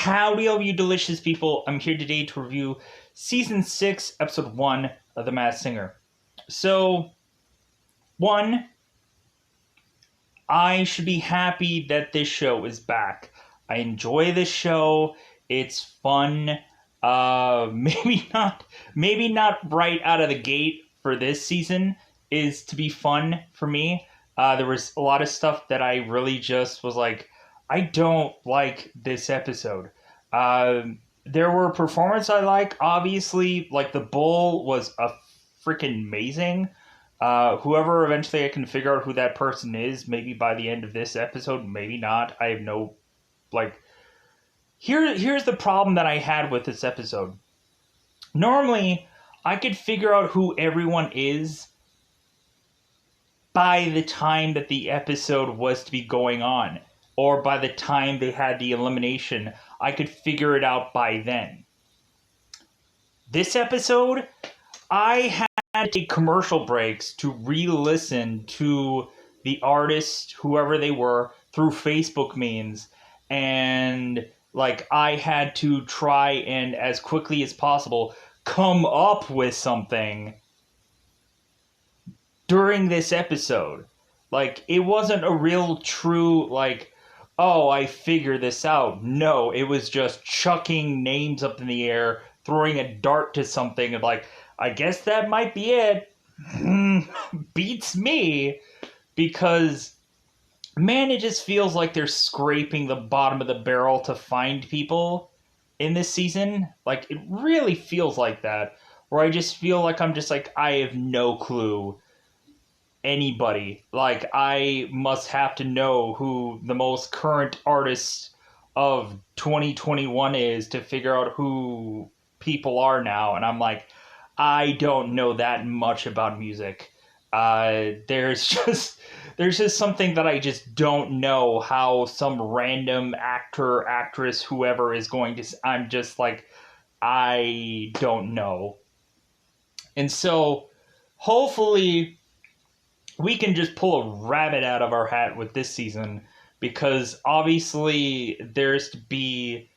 Howdy, all you delicious people. I'm here today to review Season 6, Episode 1 of The Masked Singer. So, 1, I should be happy that this show is back. I enjoy this show. It's fun. Maybe not right out of the gate for this season is to be fun for me. There was a lot of stuff that I really just was like, I don't like this episode. There were performances I like. Obviously, like the bull was a freaking amazing. Whoever eventually I can figure out who that person is, maybe by the end of this episode, maybe not. I have no, here's the problem that I had with this episode. Normally, I could figure out who everyone is by the time that the episode was to be going on. Or by the time they had the elimination, I could figure it out by then. This episode, I had to take commercial breaks to re-listen to the artists, whoever they were, through Facebook memes. And, I had to try and, as quickly as possible, come up with something during this episode. It wasn't a real true, oh, I figured this out. No, it was just chucking names up in the air, throwing a dart to something, and I guess that might be it. Beats me. Because, man, it just feels like they're scraping the bottom of the barrel to find people in this season. It really feels like that. Where I just feel like I'm just I have no clue anybody. I must have to know who the most current artist of 2021 is to figure out who people are now. And I'm I don't know that much about music. There's just something that I just don't know how some random actor, actress, whoever is going to... I'm just I don't know. And so, hopefully, we can just pull a rabbit out of our hat with this season, because obviously there's to be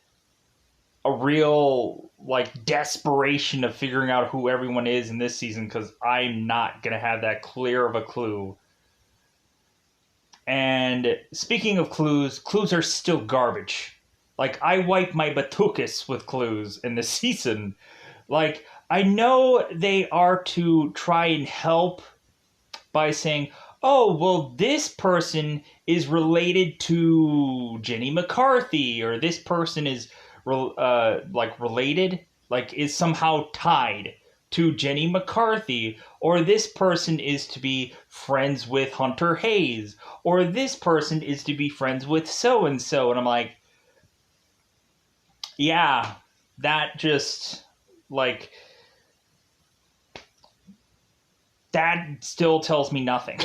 a real desperation of figuring out who everyone is in this season, because I'm not going to have that clear of a clue. And speaking of clues are still garbage. I wipe my batukas with clues in this season. I know they are to try and help by saying, oh, well, this person is related to Jenny McCarthy, or this person is, related, is somehow tied to Jenny McCarthy, or this person is to be friends with Hunter Hayes, or this person is to be friends with so-and-so, and I'm yeah, that just, that still tells me nothing.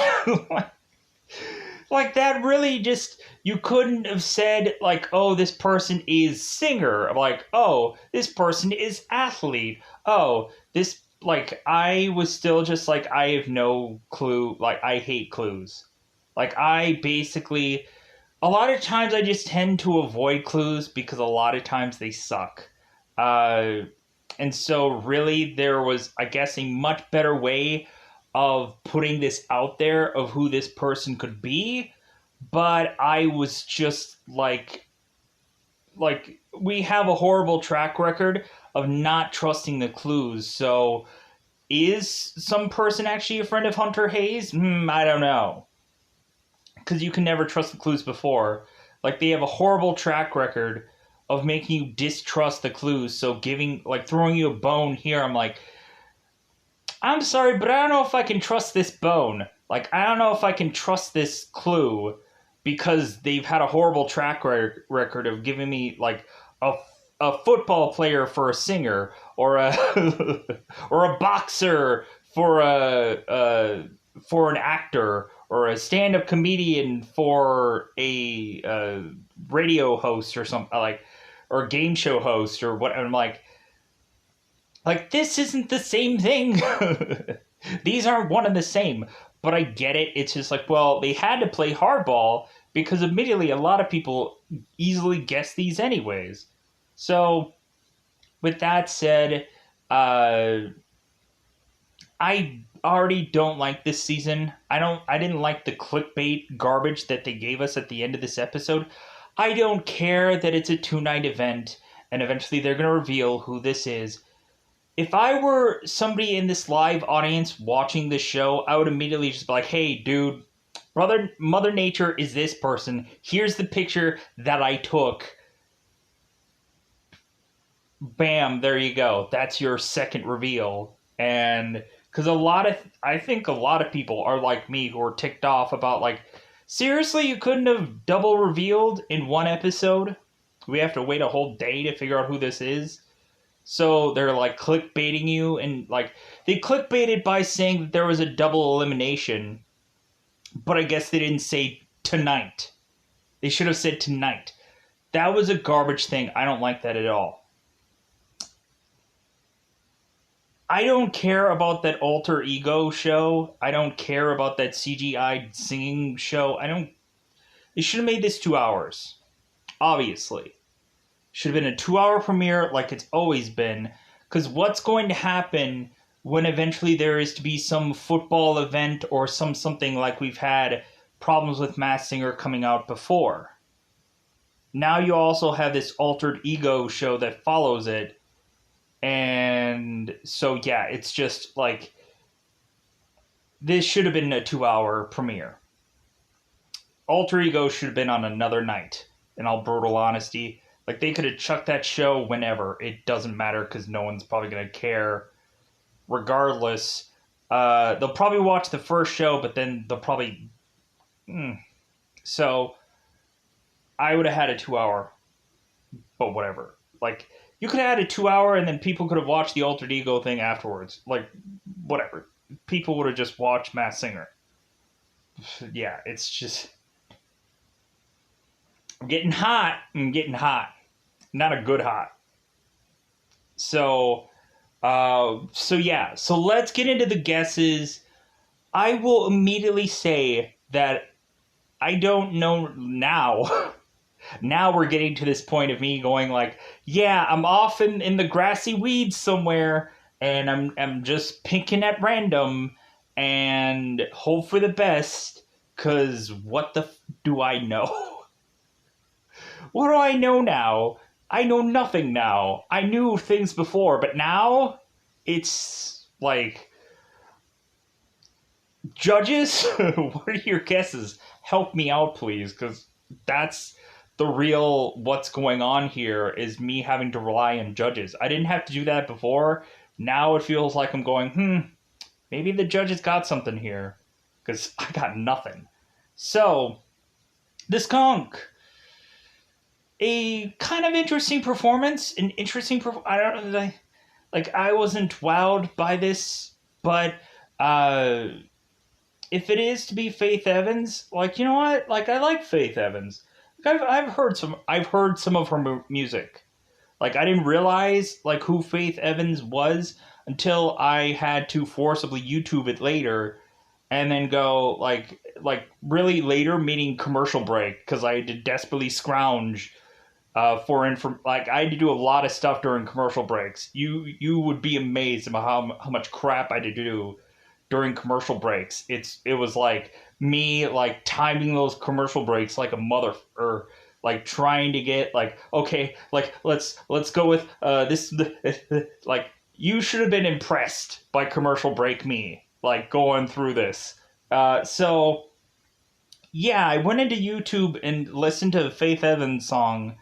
That really just... You couldn't have said, oh, this person is singer. Oh, this person is athlete. Oh, this... I was still just I have no clue. I hate clues. I basically... A lot of times I just tend to avoid clues because a lot of times they suck. And so really there was, I guess, a much better way of putting this out there of who this person could be, but I was just we have a horrible track record of not trusting the clues. So is some person actually a friend of Hunter Hayes? I don't know, because you can never trust the clues before. They have a horrible track record of making you distrust the clues. So throwing you a bone here, I'm sorry, but I don't know if I can trust this bone. I don't know if I can trust this clue, because they've had a horrible track record of giving me, a football player for a singer, or a or a boxer for for an actor, or a stand-up comedian for a radio host or something, or a game show host, or what. I'm this isn't the same thing. These aren't one and the same. But I get it. It's just well, they had to play hardball because immediately a lot of people easily guess these anyways. So, with that said, uh, I already don't like this season. I didn't like the clickbait garbage that they gave us at the end of this episode. I don't care that it's a 2-night event and eventually they're going to reveal who this is. If I were somebody in this live audience watching this show, I would immediately just be like, "Hey, dude, Mother Nature is this person. Here's the picture that I took. Bam, there you go. That's your second reveal." And because I think a lot of people are like me who are ticked off about, like, seriously, you couldn't have double revealed in one episode? We have to wait a whole day to figure out who this is? So they're like clickbaiting you, and like they clickbaited by saying that there was a double elimination, but I guess they didn't say tonight. They should have said tonight. That was a garbage thing. I don't like that at all. I don't care about that alter ego show. I don't care about that CGI singing show. I don't. They should have made this 2 hours. Obviously. Should have been a 2-hour premiere like it's always been. Because what's going to happen when eventually there is to be some football event or something like we've had problems with Masked Singer coming out before? Now you also have this altered ego show that follows it. And so, yeah, it's just like, this should have been a 2-hour premiere. Alter Ego should have been on another night, in all brutal honesty. Like, they could have chucked that show whenever. It doesn't matter, because no one's probably going to care. Regardless, they'll probably watch the first show, but then they'll probably... So, I would have had a 2-hour, but whatever. Like, you could have had a 2-hour, and then people could have watched the Altered Ego thing afterwards. Like, whatever. People would have just watched Masked Singer. Yeah, it's just... I'm getting hot. Not a good hot. So yeah. So let's get into the guesses. I will immediately say that I don't know now. Now we're getting to this point of me going like, yeah, I'm off in the grassy weeds somewhere, and I'm just picking at random and hope for the best, because what the do I know? What do I know now? I know nothing now. I knew things before, but now it's like, judges, what are your guesses? Help me out, please, because that's the real what's going on here, is me having to rely on judges. I didn't have to do that before. Now it feels like I'm going, maybe the judges got something here, because I got nothing. So, the skunk. A kind of interesting performance. I don't know. Like, I wasn't wowed by this, but if it is to be Faith Evans, like, you know what? Like, I like Faith Evans. Like, I've heard some of her music. Like, I didn't realize like who Faith Evans was until I had to forcibly YouTube it later, and then go like really later, meaning commercial break, because I had to desperately scrounge like, I had to do a lot of stuff during commercial breaks. You would be amazed about how much crap I had to do during commercial breaks. It was like me like timing those commercial breaks like a mother, or like trying to get like, okay, like let's go with this like, you should have been impressed by commercial break me, like going through this. So yeah, I went into YouTube and listened to the Faith Evans song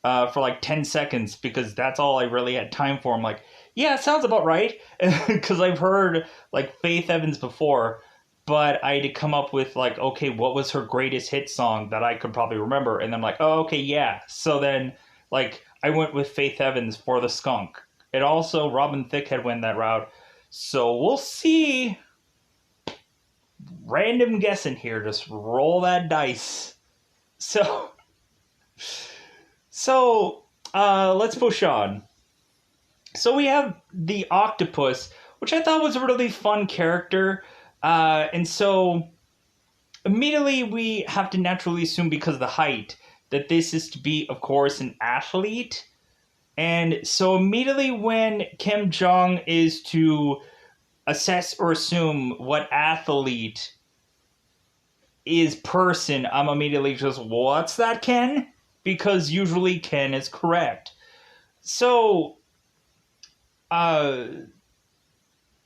for like 10 seconds, because that's all I really had time for. I'm like, yeah, it sounds about right. Because I've heard like Faith Evans before, but I had to come up with like, okay, what was her greatest hit song that I could probably remember? And I'm like, oh, okay, yeah. So then like I went with Faith Evans for the skunk. It also, Robin Thicke had went that route. So we'll see. Random guessing here. Just roll that dice. So, let's push on. So we have the Octopus, which I thought was a really fun character. And so immediately we have to naturally assume, because of the height, that this is to be, of course, an athlete. And so immediately when Kim Jong is to assess or assume what athlete is person, I'm immediately just, what's that, Ken? Because usually Ken is correct. So,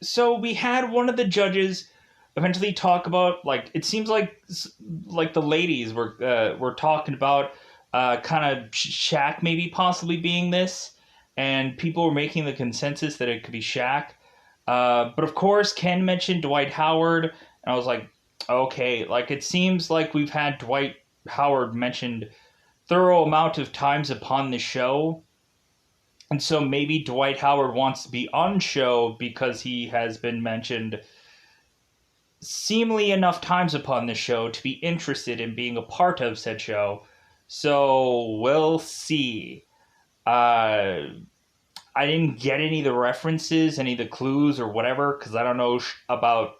so we had one of the judges eventually talk about, like, it seems like the ladies were talking about kind of Shaq maybe possibly being this, and people were making the consensus that it could be Shaq. But of course, Ken mentioned Dwight Howard, and I was like, okay, like it seems like we've had Dwight Howard mentioned thorough amount of times upon the show. And so maybe Dwight Howard wants to be on show because he has been mentioned seemingly enough times upon the show to be interested in being a part of said show. So we'll see. I didn't get any of the references, any of the clues or whatever, because I don't know about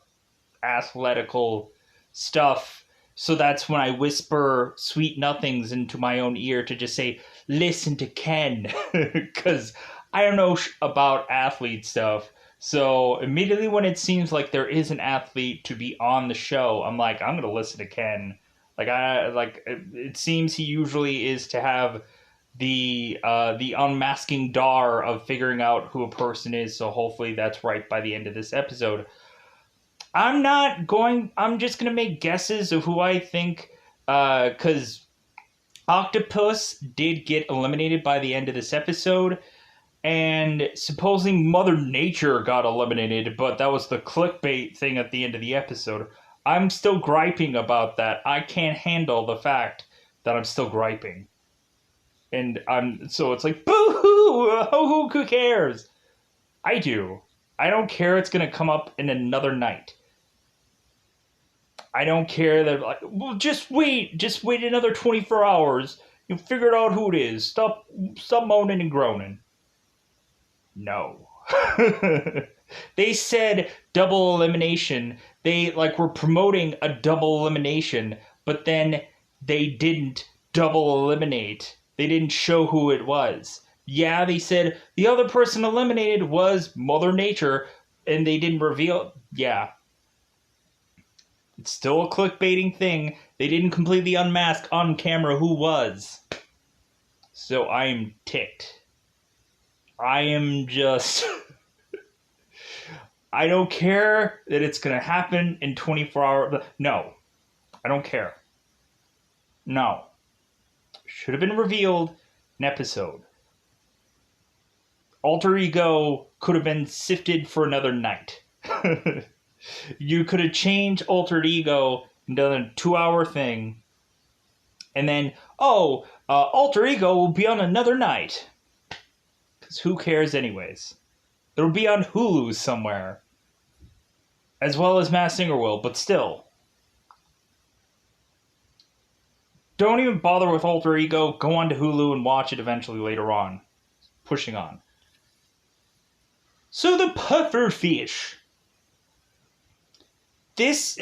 athletical stuff. So that's when I whisper sweet nothings into my own ear to just say, listen to Ken, because I don't know about athlete stuff. So immediately when it seems like there is an athlete to be on the show, I'm like, I'm going to listen to Ken. It seems he usually is to have the unmasking dar of figuring out who a person is. So hopefully that's right by the end of this episode. I'm just going to make guesses of who I think, because Octopus did get eliminated by the end of this episode, and supposedly Mother Nature got eliminated, but that was the clickbait thing at the end of the episode. I'm still griping about that. I can't handle the fact that I'm still griping. And so it's like, boo-hoo, who cares? I do. I don't care it's going to come up in another night. I don't care that, like, well, just wait another 24 hours. You'll figure out who it is. Stop moaning and groaning. No. They said double elimination. They, were promoting a double elimination, but then they didn't double eliminate. They didn't show who it was. Yeah, they said the other person eliminated was Mother Nature, and they didn't reveal. Yeah. It's still a clickbaiting thing. They didn't completely unmask on camera who was. So I am ticked. I am just... I don't care that it's going to happen in 24 hours. No. I don't care. No. Should have been revealed in episode. Alter Ego could have been sifted for another night. You could have changed Alter Ego and done a 2-hour thing. And then, Alter Ego will be on another night. Because who cares anyways? It'll be on Hulu somewhere. As well as Masked Singer will, but still. Don't even bother with Alter Ego. Go on to Hulu and watch it eventually later on. Pushing on. So the Pufferfish. This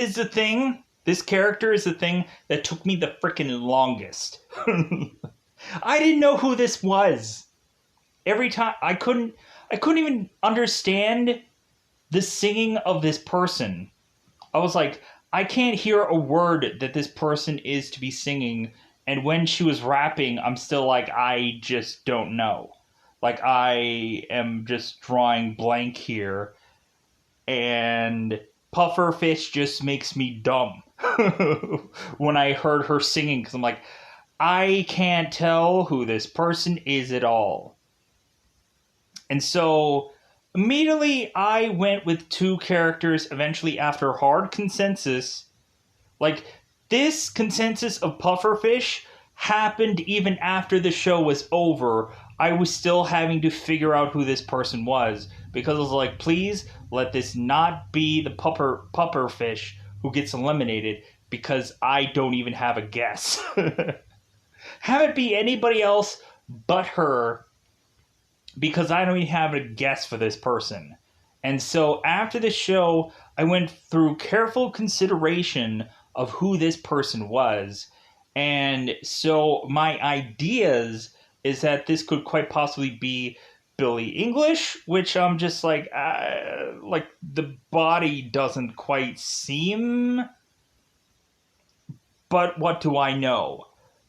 character is the thing that took me the freaking longest. I didn't know who this was. Every time, I couldn't even understand the singing of this person. I was like, I can't hear a word that this person is to be singing, and when she was rapping, I'm still like, I just don't know. Like, I am just drawing blank here, and Pufferfish just makes me dumb when I heard her singing, because I'm like, I can't tell who this person is at all. And so immediately I went with 2 characters eventually after hard consensus. Like, this consensus of Pufferfish happened even after the show was over. I was still having to figure out who this person was, because I was like, please let this not be the Pufferfish who gets eliminated, because I don't even have a guess. Have it be anybody else but her, because I don't even have a guess for this person. And so after the show, I went through careful consideration of who this person was. And so my ideas is that this could quite possibly be Billie English, which I'm just like the body doesn't quite seem. But what do I know?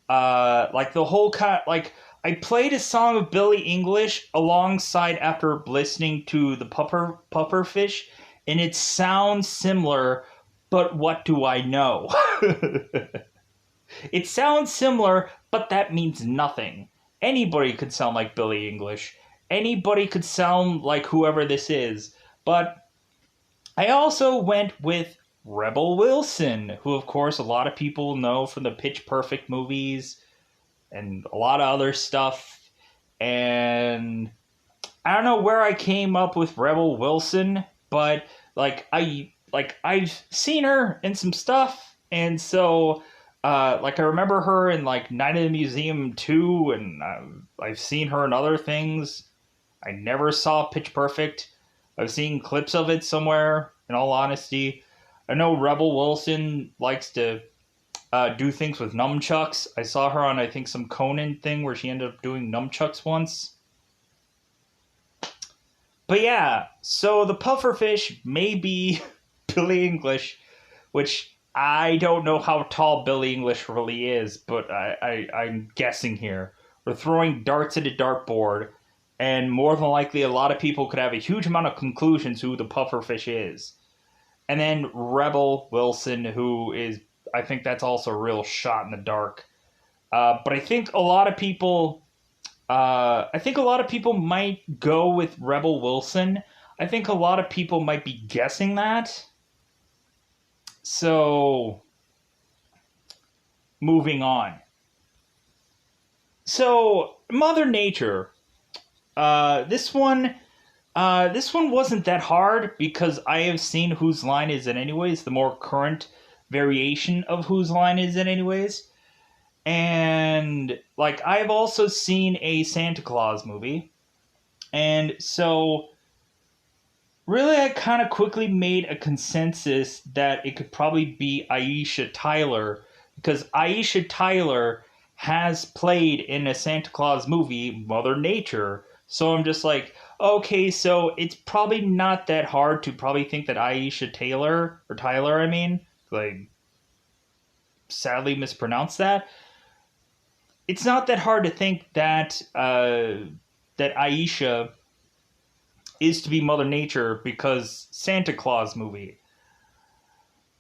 Like the whole like I played a song of Billie English alongside after listening to the Pufferfish, and it sounds similar. But what do I know? It sounds similar, but that means nothing. Anybody could sound like Billie English. Anybody could sound like whoever this is. But I also went with Rebel Wilson, who, of course, a lot of people know from the Pitch Perfect movies and a lot of other stuff. And I don't know where I came up with Rebel Wilson, but I've seen her in some stuff, and so I remember her in like Night at the Museum 2, and I've seen her in other things. I never saw Pitch Perfect. I've seen clips of it somewhere, in all honesty. I know Rebel Wilson likes to do things with nunchucks. I saw her on, I think, some Conan thing where she ended up doing nunchucks once. But yeah, so the Pufferfish may be Billie English, which I don't know how tall Billie English really is, but I'm guessing here. We're throwing darts at a dartboard, and more than likely a lot of people could have a huge amount of conclusions who the Pufferfish is. And then Rebel Wilson, who is, I think that's also a real shot in the dark. But I think a lot of people might go with Rebel Wilson. I think a lot of people might be guessing that. So, moving on. So, Mother Nature. This one wasn't that hard because I have seen Whose Line Is It Anyways, the more current variation of Whose Line Is It Anyways. And, like, I've also seen a Santa Claus movie. And so, really, I kind of quickly made a consensus that it could probably be Aisha Tyler, because Aisha Tyler has played in a Santa Claus movie, Mother Nature. So I'm just like, okay, so it's probably not that hard to probably think that Aisha Taylor, or Tyler, I mean, like, sadly mispronounced that. It's not that hard to think that that Aisha is to be Mother Nature because Santa Claus movie.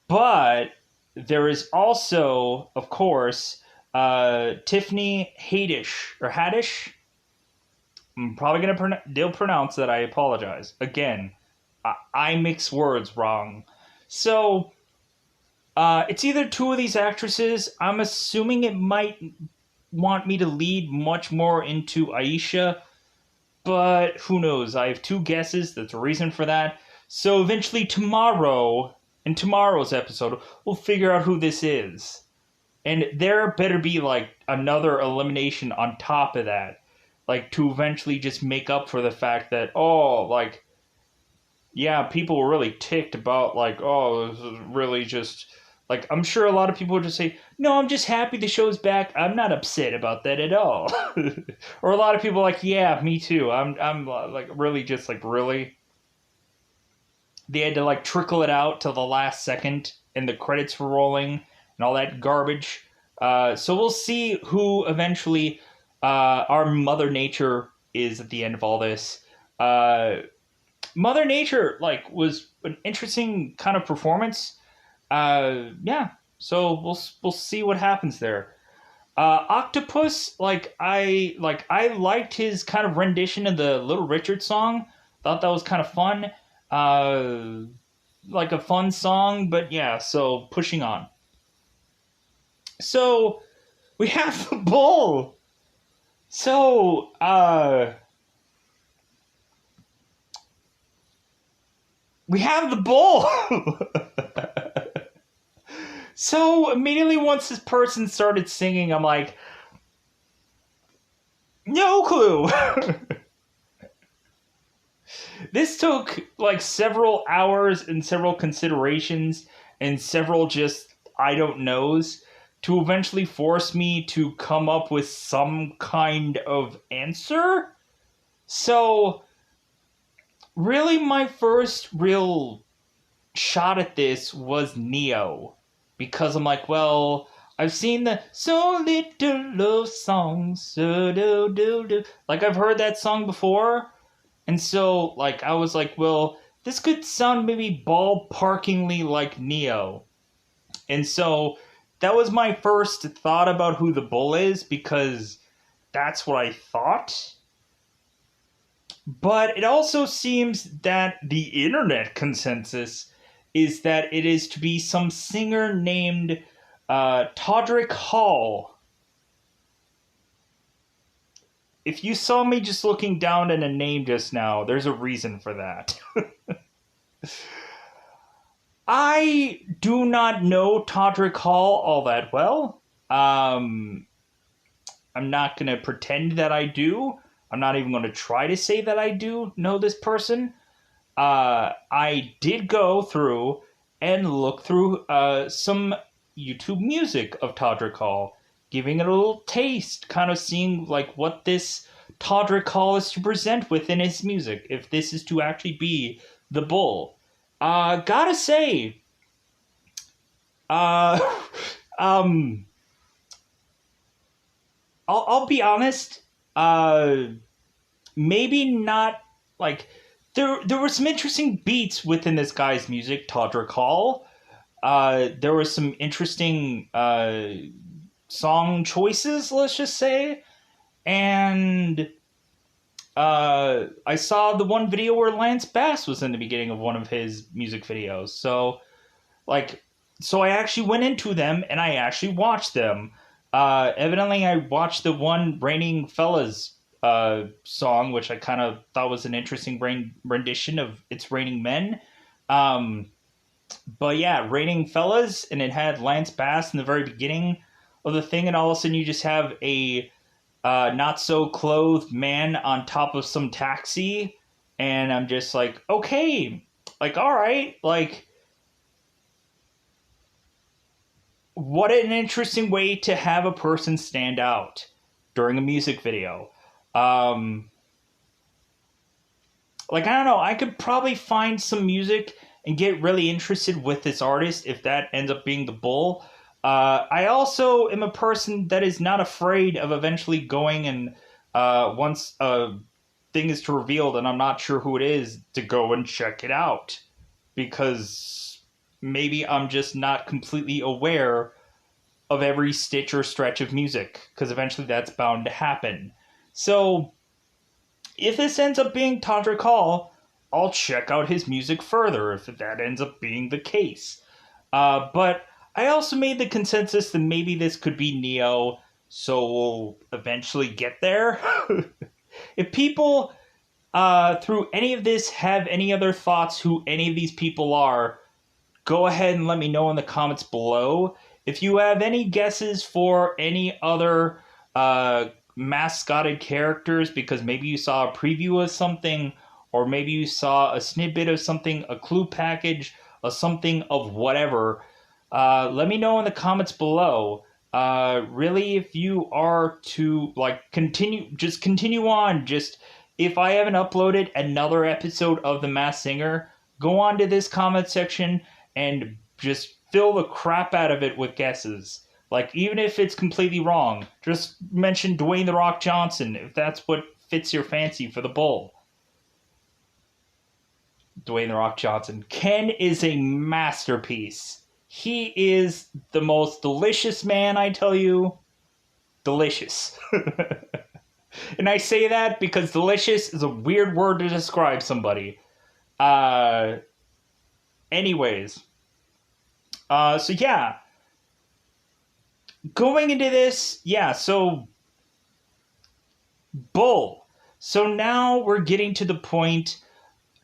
But there is also, of course, Tiffany Haddish. I'm probably going to pronounce that. I apologize. Again, I mix words wrong. So, it's either two of these actresses. I'm assuming it might want me to lead much more into Aisha, but who knows? I have two guesses. That's a reason for that. So eventually tomorrow, in tomorrow's episode, we'll figure out who this is. And there better be, like, another elimination on top of that. Like, to eventually just make up for the fact that, oh, like, yeah, people were really ticked about, like, oh, this is really just... Like, I'm sure a lot of people would just say, no, I'm just happy the show's back. I'm not upset about that at all. Or a lot of people are like, yeah, me too. I'm like, really just like, really? They had to, like, trickle it out till the last second and the credits were rolling and all that garbage. So we'll see who eventually our Mother Nature is at the end of all this. Mother Nature, like, was an interesting kind of performance. Yeah, so we'll see what happens there. Octopus, I liked his kind of rendition of the Little Richard song. Thought that was kind of fun. Like a fun song, but yeah, so pushing on. So we have the bull. So, we have the bull. So immediately once this person started singing, I'm like, no clue. This took like several hours and several considerations and several just I don't knows to eventually force me to come up with some kind of answer. So, really, my first real shot at this was Neo. Because I'm like, well, I've seen the So Little Love song, so do do do. Like, I've heard that song before. And so, like, I was like, well, this could sound maybe ballparkingly like Neo. And so, that was my first thought about who the Bull is, because that's what I thought. But it also seems that the internet consensus is that it is to be some singer named Todrick Hall. If you saw me just looking down at a name just now, there's a reason for that. I do not know Todrick Hall all that well. I'm not going to pretend that I do. I'm not even going to try to say that I do know this person. I did go through and look through some YouTube music of Todrick Hall, giving it a little taste, kind of seeing like what this Todrick Hall is to present within his music, if this is to actually be the Bull. Gotta say, I'll be honest. Maybe not like there were some interesting beats within this guy's music, Todrick Hall. There were some interesting song choices, let's just say, and I saw the one video where Lance Bass was in the beginning of one of his music videos. So I actually went into them and I actually watched them. Evidently, I watched the one Raining Fellas song, which I kind of thought was an interesting rendition of It's Raining Men. But yeah, Raining Fellas, and it had Lance Bass in the very beginning of the thing, and all of a sudden you just have a not so clothed man on top of some taxi, and I'm just like, okay, like, all right, like, what an interesting way to have a person stand out during a music video. Like, I don't know, I could probably find some music and get really interested with this artist if that ends up being the Bull. I also am a person that is not afraid of eventually going and once a thing is to reveal that I'm not sure who it is, to go and check it out. Because maybe I'm just not completely aware of every stitch or stretch of music, because eventually that's bound to happen. So, if this ends up being Todrick Hall, I'll check out his music further if that ends up being the case. But I also made the consensus that maybe this could be Neo, so we'll eventually get there. If people through any of this have any other thoughts who any of these people are, go ahead and let me know in the comments below. If you have any guesses for any other mascotted characters, because maybe you saw a preview of something, or maybe you saw a snippet of something, a clue package, or something of whatever, let me know in the comments below. Really, if you are to like continue on, just if I haven't uploaded another episode of The Masked Singer, go on to this comment section and just fill the crap out of it with guesses. Like, even if it's completely wrong, just mention Dwayne "The Rock" Johnson if that's what fits your fancy for the Bull. Dwayne "The Rock" Johnson. Ken is a masterpiece. He is the most delicious man, I tell you. Delicious. And I say that because delicious is a weird word to describe somebody. Anyways. So yeah. Going into this, yeah, so Bull. So now we're getting to the point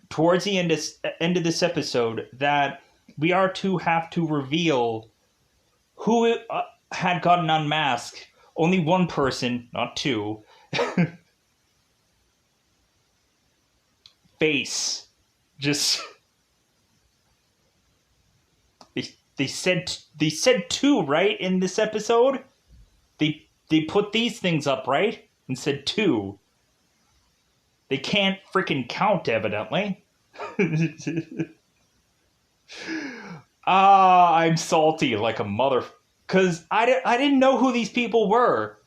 towards the end of this episode that we are to have to reveal who had gotten unmasked. Only one person, not two. Face. Just... They said 2, right, in this episode? They put these things up, right? And said 2. They can't freaking count, evidently. I'm salty like a mother... Because I didn't know who these people were.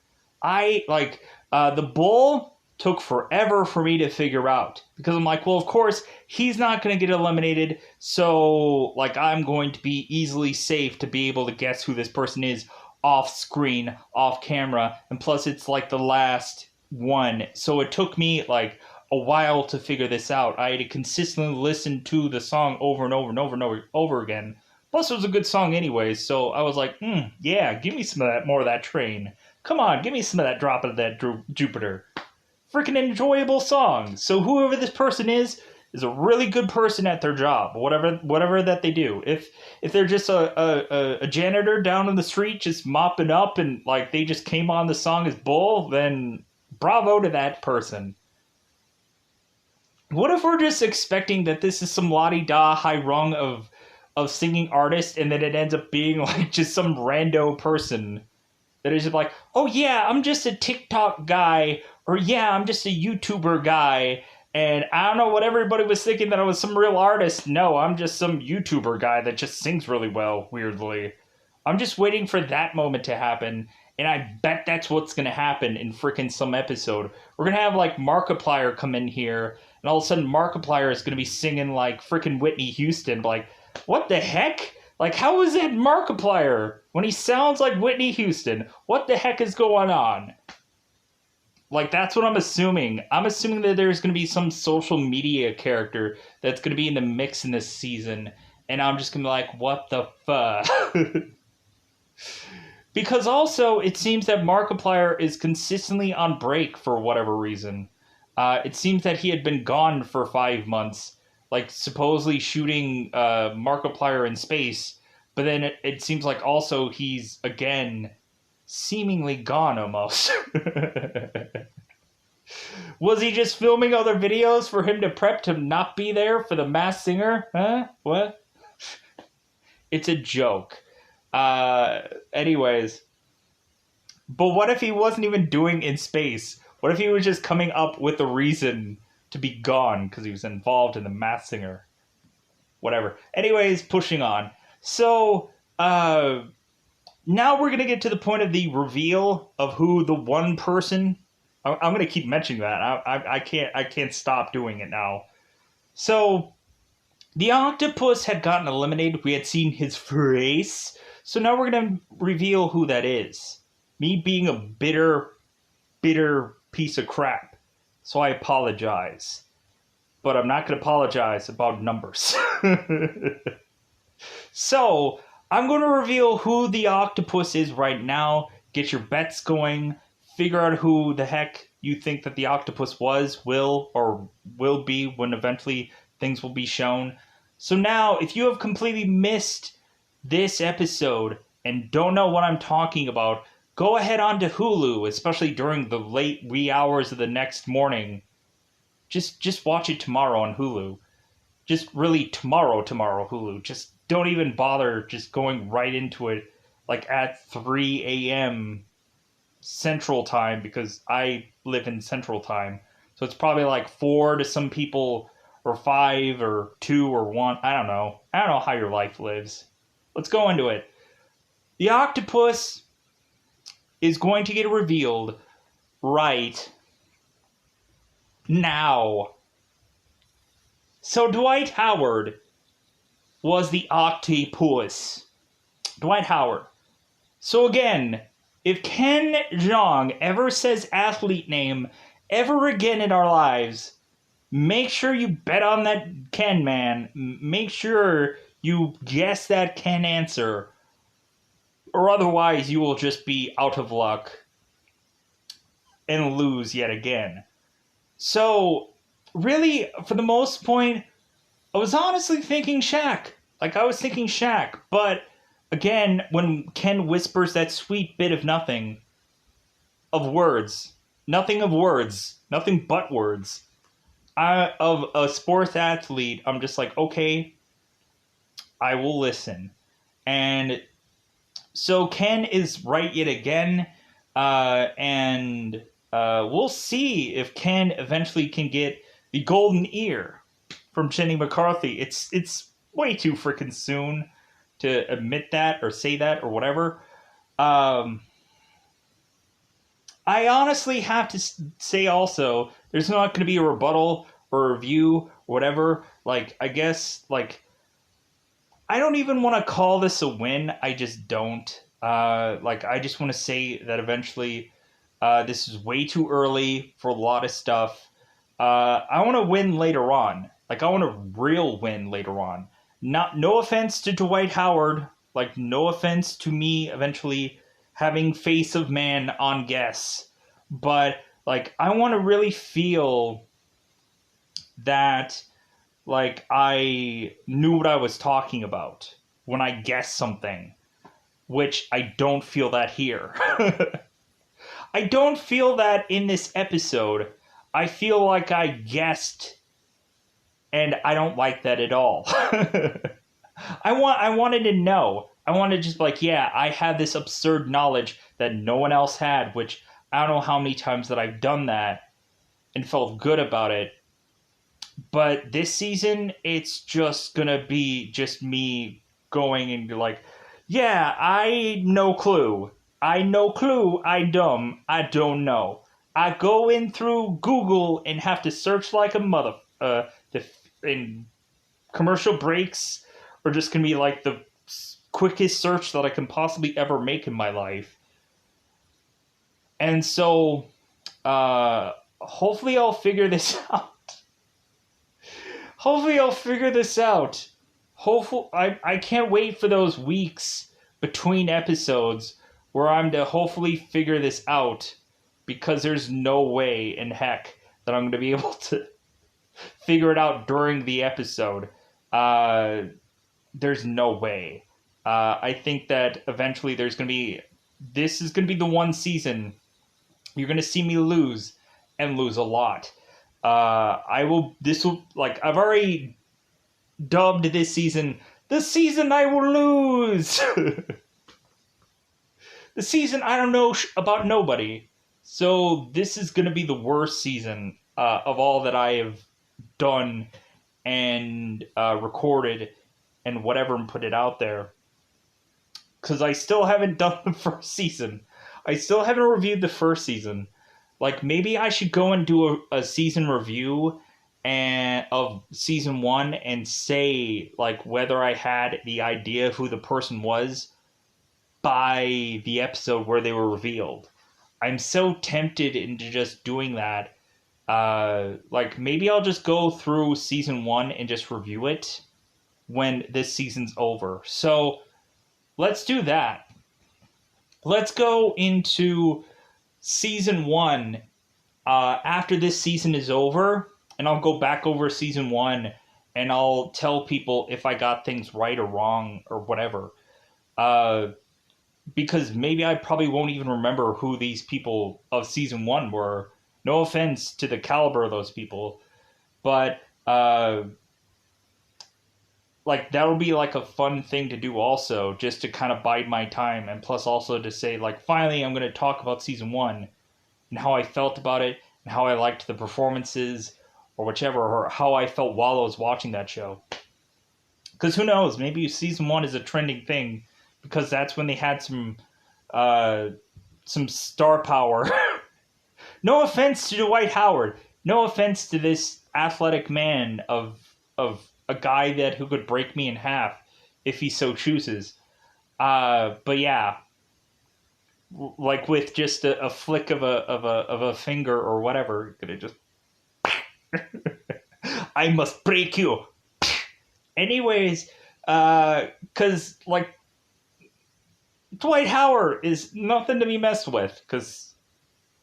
The bull took forever for me to figure out. Because I'm like, well, of course, he's not going to get eliminated. So, like, I'm going to be easily safe to be able to guess who this person is off screen, off camera. And plus, it's like the last one. So it took me, like, a while to figure this out. I had to consistently listen to the song over and over and over and over again. Plus, it was a good song anyways, so I was like, yeah, give me some of that, more of that train. Come on, give me some of that drop of that Jupiter. Freaking enjoyable song. So whoever this person is a really good person at their job, whatever that they do. If they're just a janitor down in the street just mopping up and like they just came on the song as Bull, then bravo to that person. What if we're just expecting that this is some la-di-da high rung of singing artist, and then it ends up being like just some rando person that is just like, oh yeah, I'm just a TikTok guy, or yeah, I'm just a YouTuber guy, and I don't know what everybody was thinking that I was some real artist. No, I'm just some YouTuber guy that just sings really well, weirdly. I'm just waiting for that moment to happen, and I bet that's what's gonna happen in freaking some episode. We're gonna have like Markiplier come in here, and all of a sudden Markiplier is gonna be singing like freaking Whitney Houston, like, what the heck? Like, how is that Markiplier when he sounds like Whitney Houston? What the heck is going on? Like, that's what I'm assuming. I'm assuming that there's going to be some social media character that's going to be in the mix in this season. And I'm just going to be like, what the fuck? Because also, it seems that Markiplier is consistently on break for whatever reason. It seems that he had been gone for 5 months. Like, supposedly shooting Markiplier in space, but then it seems like also he's, again, seemingly gone almost. Was he just filming other videos for him to prep to not be there for the Masked Singer? Huh? What? It's a joke. Anyways. But what if he wasn't even doing in space? What if he was just coming up with a reason to be gone because he was involved in the Masked Singer? Whatever. Anyways, pushing on. So, now we're going to get to the point of the reveal of who the one person... I'm going to keep mentioning that. I can't stop doing it now. So, the Octopus had gotten eliminated. We had seen his face. So now we're going to reveal who that is. Me being a bitter piece of crap. So I apologize. But I'm not going to apologize about numbers. So, I'm going to reveal who the Octopus is right now. Get your bets going. Figure out who the heck you think that the Octopus will be when eventually things will be shown. So now, if you have completely missed this episode and don't know what I'm talking about, go ahead onto Hulu, especially during the late wee hours of the next morning. Just watch it tomorrow on Hulu. Just really tomorrow Hulu. Just don't even bother just going right into it like at 3 a.m. Central Time, because I live in Central Time. So it's probably like 4 to some people, or 5 or 2 or 1. I don't know. I don't know how your life lives. Let's go into it. The Octopus is going to get revealed right now. So Dwight Howard was the Octopus. Dwight Howard. So again, if Ken Jeong ever says athlete name ever again in our lives, make sure you bet on that Ken man. Make sure you guess that Ken answer. Or otherwise you will just be out of luck and lose yet again. So, really, for the most point, I was honestly thinking Shaq. Like, I was thinking Shaq. But, again, when Ken whispers that sweet bit of nothing but words, of a sports athlete, I'm just like, okay, I will listen. And so Ken is right yet again. And we'll see if Ken eventually can get the golden ear from Jenny McCarthy. It's way too freaking soon to admit that or say that or whatever. I honestly have to say also, there's not going to be a rebuttal or a review or whatever. Like, I guess, like, I don't even want to call this a win. I just don't. Like, I just want to say that eventually this is way too early for a lot of stuff. I want to win later on. Like, I want a real win later on. No offense to Dwight Howard. Like, no offense to me eventually having Face of Man on guess. But, like, I want to really feel that, like, I knew what I was talking about when I guessed something, which I don't feel that here. I don't feel that in this episode. I feel like I guessed, and I don't like that at all. I wanted to know. I wanted to just be like, yeah, I have this absurd knowledge that no one else had, which I don't know how many times that I've done that and felt good about it. But this season, it's just gonna be just me going and be like, yeah, I no clue. I no clue. I dumb. I don't know. I go in through Google and have to search like a mother. In commercial breaks are just gonna be like the quickest search that I can possibly ever make in my life. And so, hopefully I'll figure this out. Hopefully I'll figure this out. Hopefully, I can't wait for those weeks between episodes where I'm to hopefully figure this out, because there's no way in heck that I'm going to be able to figure it out during the episode. There's no way. I think that eventually this is going to be the one season you're going to see me lose, and lose a lot. I've already dubbed this season the season I will lose. The season I don't know about nobody. So this is going to be the worst season of all that I have done and recorded and whatever, and put it out there. Because I still haven't done the first season. I still haven't reviewed the first season. Like, maybe I should go and do a season review of season 1 and say, like, whether I had the idea of who the person was by the episode where they were revealed. I'm so tempted into just doing that. Like, maybe I'll just go through season 1 and just review it when this season's over. So, let's do that. Let's go into season 1 after this season is over, and I'll go back over season 1 and I'll tell people if I got things right or wrong or whatever. Because maybe I probably won't even remember who these people of season 1 were. No offense to the caliber of those people, but like, that'll be like a fun thing to do also, just to kind of bide my time, and plus also to say, like, finally I'm going to talk about season 1 and how I felt about it and how I liked the performances or whichever, or how I felt while I was watching that show. Because who knows, maybe season 1 is a trending thing because that's when they had some star power. No offense to Dwight Howard. No offense to this athletic man of a guy who could break me in half if he so chooses. But yeah, like with just a flick of a finger or whatever, gonna just I must break you. Anyways, because like Dwight Howard is nothing to be messed with, because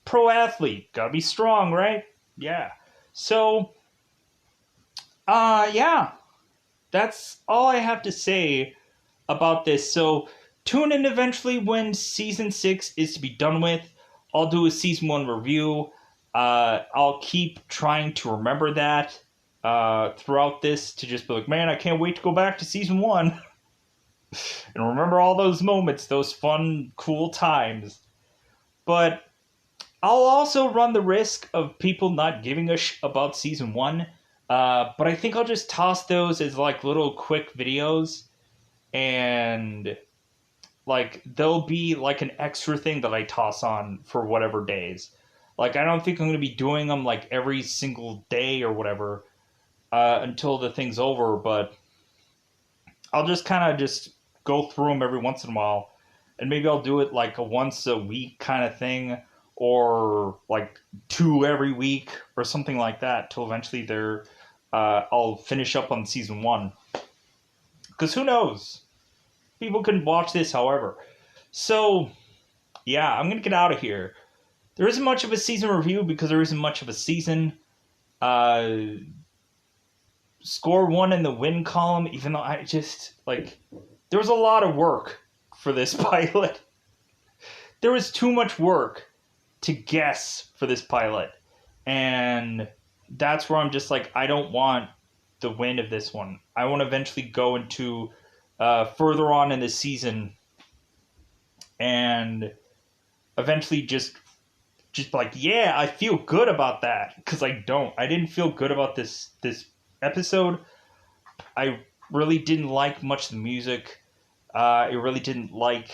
pro athlete, gotta be strong, right? Yeah. So, yeah, that's all I have to say about this. So, tune in eventually when season 6 is to be done with. I'll do a season 1 review. I'll keep trying to remember that throughout this, to just be like, man, I can't wait to go back to season 1. And remember all those moments, those fun, cool times. But I'll also run the risk of people not giving a about season one. But I think I'll just toss those as like little quick videos, and like they'll be like an extra thing that I toss on for whatever days. Like I don't think I'm going to be doing them like every single day or whatever until the thing's over, but I'll just kind of just go through them every once in a while, and maybe I'll do it like a once a week kind of thing, or like two every week or something like that, till eventually I'll finish up on season one. Because who knows? People can watch this however. So yeah, I'm gonna get out of here. There isn't much of a season review because there isn't much of a season. Uh, Score one in the win column, even though I just like there was a lot of work for this pilot. There was too much work to guess for this pilot, and that's where I'm just like, I don't want the win of this one. I want to eventually go into further on in the season and eventually just like, yeah, I feel good about that, because I didn't feel good about this episode. I really didn't like much of the music. I really didn't like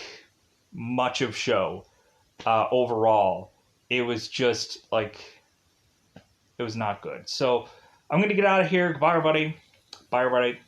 much of show overall. It was just like, it was not good. So I'm gonna get out of here. Goodbye, everybody. Bye, everybody.